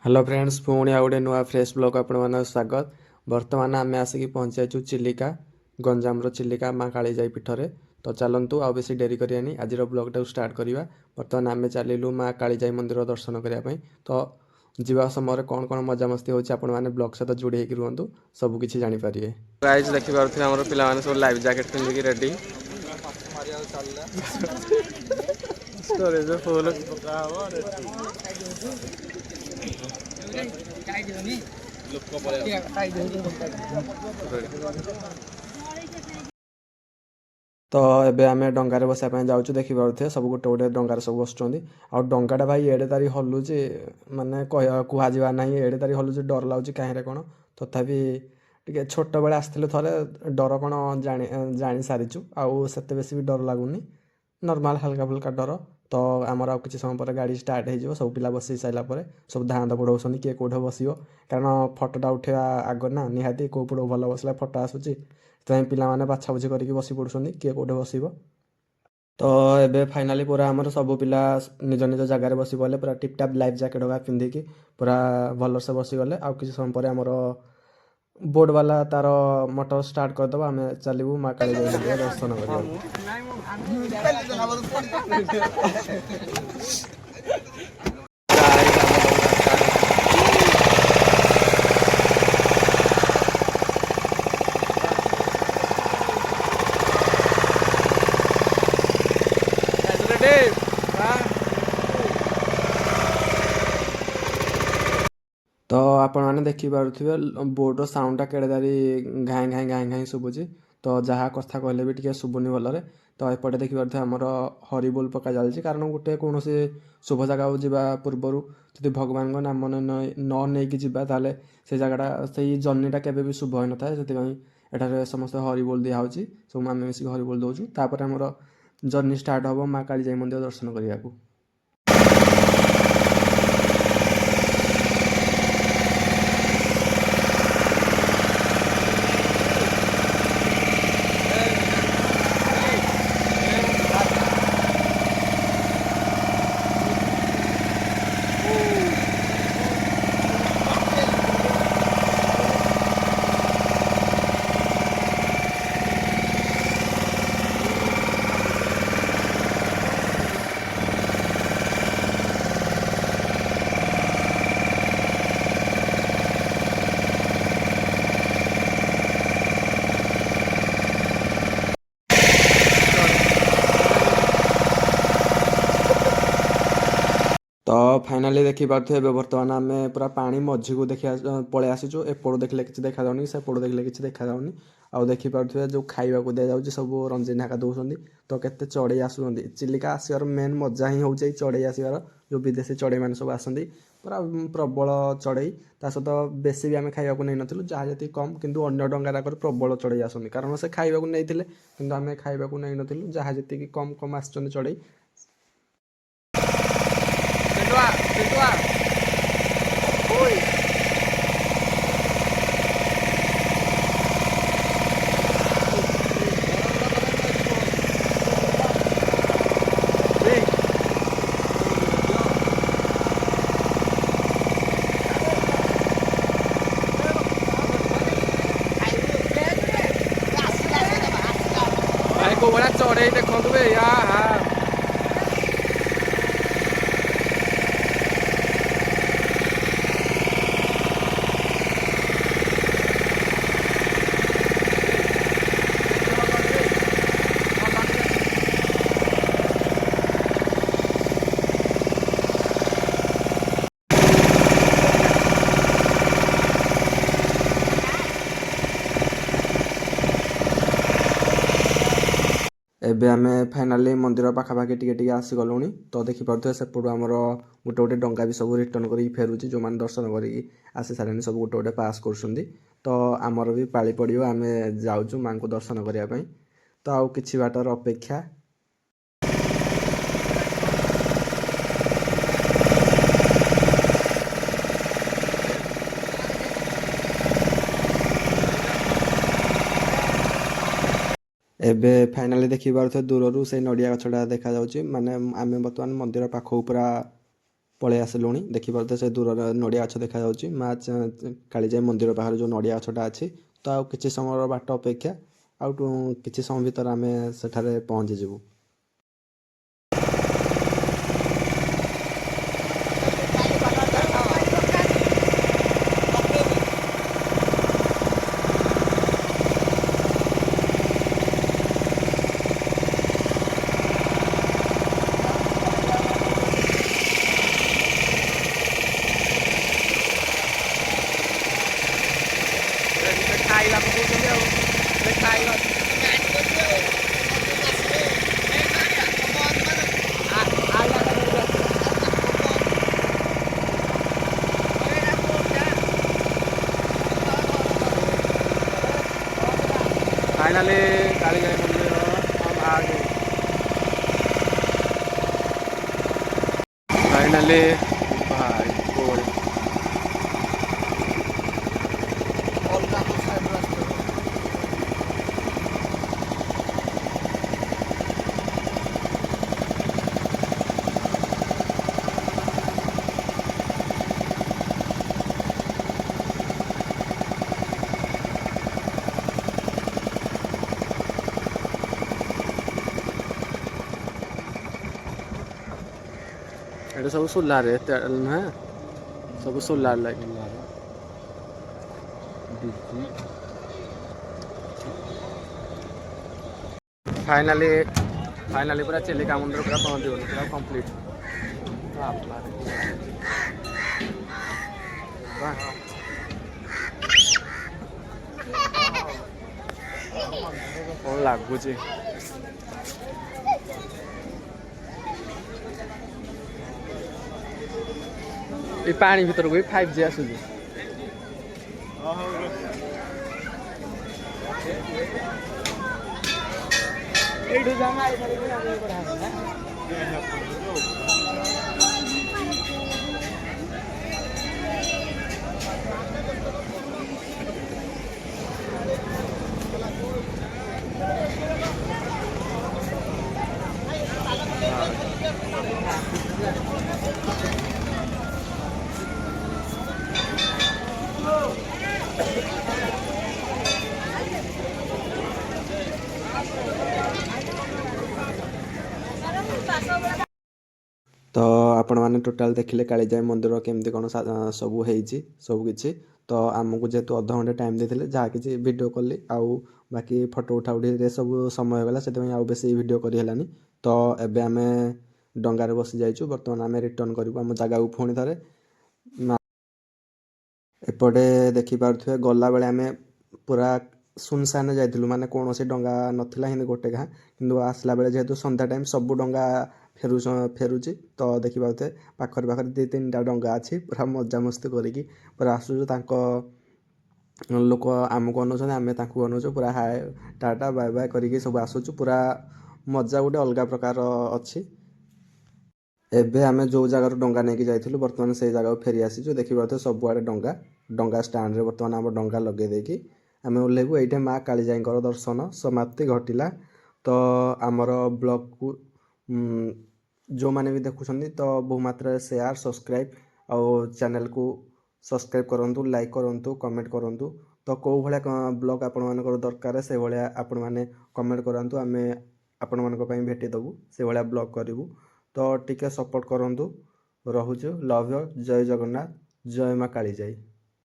Hello friends पुणी आ गोटे नुआ फ्रेश ब्लॉग आपण स्वागत। बर्तमान आम आसिक पहुँचाइछु चिलिका गंजाम चिलिका माँ कालीजाई पीठरे। तो चलतु आ बेसी डेरी करियानी आज ब्लॉग स्टार्ट करवा। बर्तमान आम चलू माँ कालीजाई मंदिर दर्शन करने। तो जीवा समय कौन कौन मजामस्ती होची आपण माने ब्लॉग सहित जोड़ी होकर रुहतु सबकिछि जानीपारे। गाइज देखिए आम पे सब लाइफ जैकेट पिंधिकी रेडी स्टोरेज फुल तो एबे आमे डंगारे बसा जाऊँ देखिपे सब गोटे गोटे डंगार सब बसुँच आ डंगाटा भाई एड़े तारी हलुचे माने कहना ना एड़े तारी हलुचे डर लगुच कहीं कौन तथापि टे छोट बेले आसते थे डर कौन जानी सारीचु आउ से बेसी भी डर लगुनि नॉर्मल हल्का फुल्का डर। तो आमर आ किसी समय पर गाड़ी स्टार्ट हो सब पिला बस सारापर सब धाँध पढ़ाऊँ किए कौटे बस कारण फटोटा उठा आग ना निहाती कौ पड़ भल बसला फटो आसूँ से पिला बाछाबुछी करके बस पड़ुं किए कौटे बस। तो एबे फाइनाली पूरा आमर सब पिला निज निज जगार बसी गले पूरा टिपटाप लाइफ जैकेट होगा पिंधिकी पूरा भल से बसीगले आउ किसी समय पर आमर बोर्ड वाला तार मोटर स्टार्ट करदे आम चलू माँ कालीजाई मंदिर दर्शन तो आपण मैंने देखिपे बोर्डर साउंडटा केड़ेदारी घाई घाई घाई घाई शुभुची। तो जहाँ कथा कहले भी टे शुभुनि भलरे। तो एपटे देखिपे आमर हरिबोल पका जाए कारण गोटे कौन से शुभ जगह जावा पूर्वर जब भगवान नाम न नहीं जावा ताले से जगहटा से जर्नीटा केवे भी शुभ हो न था से एठारे समस्त हरिबोल दिखाई सब आम मिसिक हरिबोल दौचु तापर आमर जर्नी स्टार्ट हम माँ कालीजाई मंदिर दर्शन करने को। तो फाइनाली देखिपे बर्तमान आम पूरा पानी मझी को देखा पलि आसीचु एपड़ देखले कि देखा जाऊनी सेपड़ देखले कि देखा जाऊनी आउ देखिपे जो खाइबा को दि जाऊँ सब रंजीन हाका दौरान। तो केते चढ़ई आसुँच चिलिका आसवर मेन मजा ही हूँ चढ़ई आसवर जो विदेशी चढ़ई मैंने सब आसती पूरा प्रबल चढ़ई ता सहित बेसी भी आम खाइबा नहीं नथिलु जहाँ जी कम किंतु अन्य डंगार प्रबल चढ़ई आसती कारण से खाइबा नहीं किंतु आम खाइबा नहीं नथिलु जहाँ जी कम कम आसुँच चढ़ई। भाई को बड़ा चढ़ई देखो यार एबे आमे फाइनाली मंदिर पाखापाखि टिके आसीगलुँ। तो देखिपे सेपटू आमर गोटे गोटे डंगा भी सब रिटर्न कर फेरुची जो मैंने दर्शन कर आसी सारे सब गोटे गोटे पास कर। तो आमर भी पाली पड़ो आम जाऊँ माँ को दर्शन करने। तो आउ कि बाटर अपेक्षा एबे फाइनाली देखिए दूर से नड़िया गछटा देखा जाउची माने आमे बर्तमान मंदिर पाखो पूरा ପଳେଇ ଆସିଲୁଣି। ଦେଖିପାରୁଥିବେ ସେ ଦୂରରେ ନଡ଼ିଆ ଗଛ ଦେଖାଯାଉଛି। ମା କାଳିଜାଇ ମନ୍ଦିର ପାଖରେ ଯେଉଁ ନଡ଼ିଆ ଗଛଟା ଅଛି। ତ ଆଉ କିଛି ସମୟର ବାଟ ଅପେକ୍ଷା ଆଉ କିଛି ସମୟ ଭିତରେ ଆମେ ସେଠାରେ ପହଞ୍ଚିଯିବୁ। फाइनाली कालीजाई मंदिर हम आ गए। फाइनाली भाई बोल ଏଇଟା ସବୁ ସୋଲାର ନୁହେଁ, ସବୁ ସୋଲାର ଲାଗି। फाइनाली पूरा चिलिका मंदिर पूरा पहुँचगलु, पूरा कंप्लीट। कौन लगुच पानी भीतर को 5G आसुची। तो आपण मैंने टोटाल देखिले कालीजाई मंदिर केमती कौन सब होती सब किसी। तो आमको जेहेतु अध घंटे टाइम देते जहाँ कि वीडियो कली आउ बाकी फोटो उठा उठी सब समय होगा से आउ बेसी वीडियो करहलानी। तो एबे आम डंगार बसी जाइए। बर्तमान आम रिटर्न करूँ आम जगह को पुणी थे। एपटे देखिपे गला बेले आम पूरा सुनसान जाइलु, माने कौन से डंगा नाला हिंदी गोटे गाँ कि आसला बेले जेहेतु संध्या टाइम सब डंगा फेरुची। तो देखिपे पाखर पाखर 2-3टा डंगा अच्छी पूरा मजामस्ती करी पूरा आसुचु। लोक आमको अनाउन आम अनाउचु पूरा हाय टाटा बाय बाय करके सब आसुचु। पूरा मजा गोटे अलग प्रकार अच्छी। एबे आमे जो जगार डंगा नहीं जाइलु बर्तमान से जगह फेरी आसीचु। देखिए सबुआड़े डंगा स्टाण्ड रे बर्तमान आम डंगा लगे देकी आम ओह्लैबू। ये माँ कालीजाई दर्शन समाप्ति घटिला। तो आमर ब्लॉग को जो मैंने भी देखुं तो बहु मात्रा शेयर सब्सक्राइब और चैनल को सब्सक्राइब करूँ, लाइक करूँ, कमेंट करूँ। तो कौ भाया ब्लॉग आपण मान दरकार से भाया आपण मैंने कमेंट करातु, आम आपण मान भेटिदेबू से भाया ब्लॉग करूँ। तो टिके सपोर्ट करूँ। रोचु लव यू। जय जगन्नाथ। जय माँ कालीजाई।